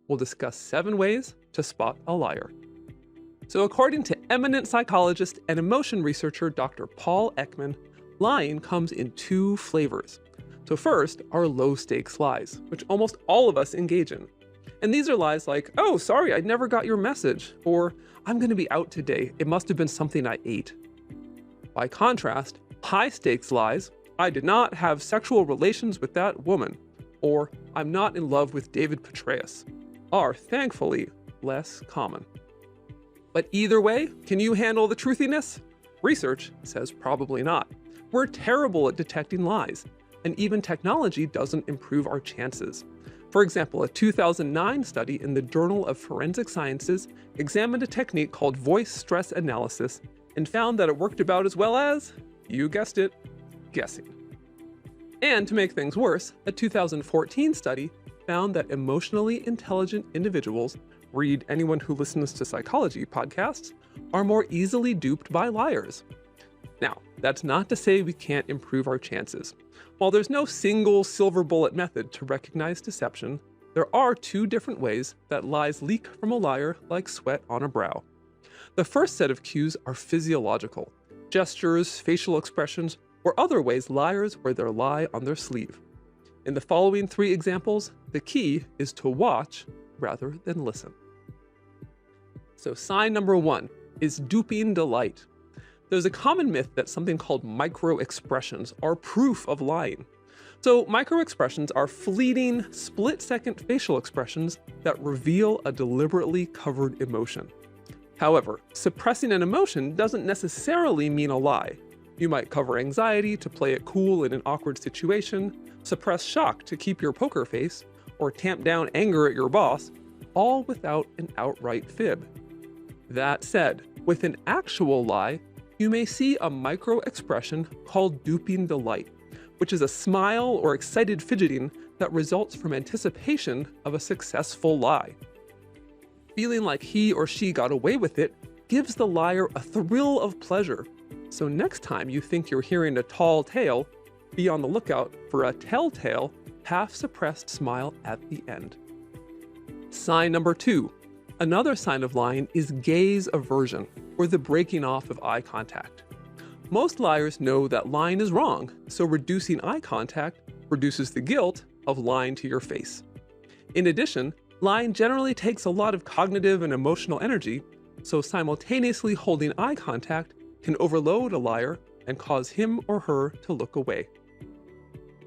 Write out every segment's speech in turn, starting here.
We'll discuss 7 ways to spot a liar. So according to eminent psychologist and emotion researcher Dr. Paul Ekman, lying comes in 2 flavors. So first are low-stakes lies, which almost all of us engage in. And these are lies like, "Oh, sorry, I never got your message," or "I'm going to be out today, it must have been something I ate." By contrast, high-stakes lies, "I did not have sexual relations with that woman," or "I'm not in love with David Petraeus," are thankfully less common. But either way, can you handle the truthiness? Research says probably not. We're terrible at detecting lies, and even technology doesn't improve our chances. For example, a 2009 study in the Journal of Forensic Sciences examined a technique called voice stress analysis and found that it worked about as well as, you guessed it, guessing. And to make things worse, a 2014 study found that emotionally intelligent individuals, read anyone who listens to psychology podcasts, are more easily duped by liars. Now, that's not to say we can't improve our chances. While there's no single silver bullet method to recognize deception, there are 2 different ways that lies leak from a liar like sweat on a brow. The first set of cues are physiological: gestures, facial expressions, or other ways liars wear their lie on their sleeve. In the following 3 examples, the key is to watch rather than listen. So sign number 1 is Dupian Delight. There's a common myth that something called micro-expressions are proof of lying. So micro-expressions are fleeting, split-second facial expressions that reveal a deliberately covered emotion. However, suppressing an emotion doesn't necessarily mean a lie. You might cover anxiety to play it cool in an awkward situation, suppress shock to keep your poker face, or tamp down anger at your boss, all without an outright fib. That said, with an actual lie, you may see a micro-expression called Dupian Delight, which is a smile or excited fidgeting that results from anticipation of a successful lie. Feeling like he or she got away with it gives the liar a thrill of pleasure. So next time you think you're hearing a tall tale, be on the lookout for a telltale, half-suppressed smile at the end. Sign number 2. Another sign of lying is gaze aversion, or the breaking off of eye contact. Most liars know that lying is wrong, so reducing eye contact reduces the guilt of lying to your face. In addition, lying generally takes a lot of cognitive and emotional energy, so simultaneously holding eye contact can overload a liar and cause him or her to look away.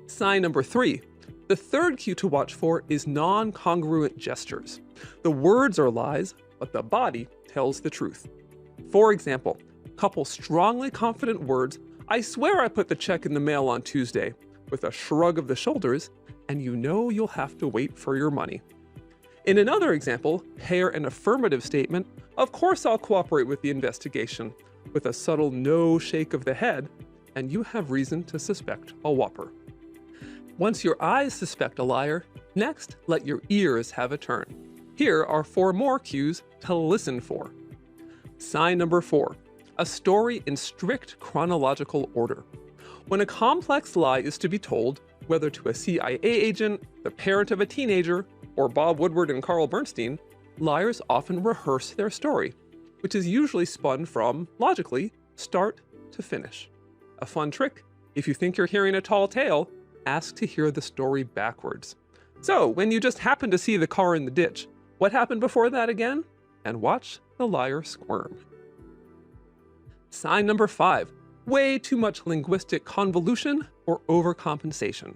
Sign number 3. The third cue to watch for is non-congruent gestures. The words are lies, but the body tells the truth. For example, couple strongly confident words, "I swear I put the check in the mail on Tuesday," with a shrug of the shoulders, and you know you'll have to wait for your money. In another example, pair an affirmative statement, "Of course I'll cooperate with the investigation," with a subtle no shake of the head, and you have reason to suspect a whopper. Once your eyes suspect a liar, next let your ears have a turn. Here are 4 more cues to listen for. Sign number 4. A story in strict chronological order. When a complex lie is to be told, whether to a CIA agent, the parent of a teenager, or Bob Woodward and Carl Bernstein, liars often rehearse their story, which is usually spun from, logically, start to finish. A fun trick: if you think you're hearing a tall tale, ask to hear the story backwards. So, when you just happen to see the car in the ditch, what happened before that again? And watch the liar squirm. Sign number 5. Way too much linguistic convolution or overcompensation.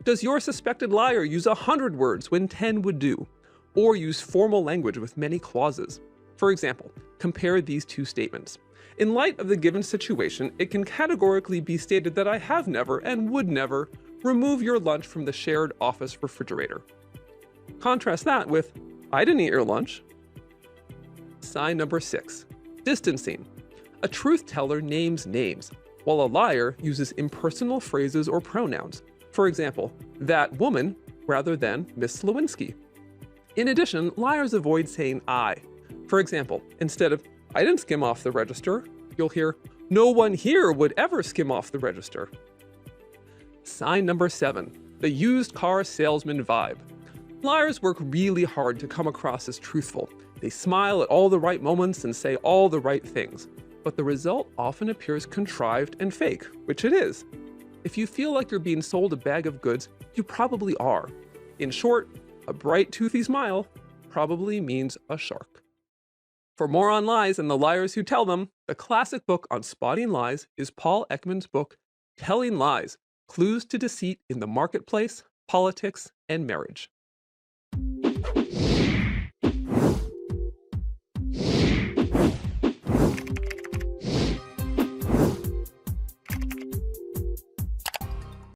Does your suspected liar use 100 words when 10 would do? Or use formal language with many clauses? For example, compare these 2 statements. In light of the given situation, it can categorically be stated that I have never and would never remove your lunch from the shared office refrigerator. Contrast that with, I didn't eat your lunch. Sign number 6. Distancing. A truth teller names names, while a liar uses impersonal phrases or pronouns. For example, that woman rather than Miss Lewinsky. In addition, liars avoid saying I. For example, instead of I didn't skim off the register, you'll hear no one here would ever skim off the register. Sign number 7, the used car salesman vibe. Liars work really hard to come across as truthful. They smile at all the right moments and say all the right things. But the result often appears contrived and fake, which it is. If you feel like you're being sold a bag of goods, you probably are. In short, a bright, toothy smile probably means a shark. For more on lies and the liars who tell them, the classic book on spotting lies is Paul Ekman's book, Telling Lies: Clues to Deceit in the Marketplace, Politics, and Marriage.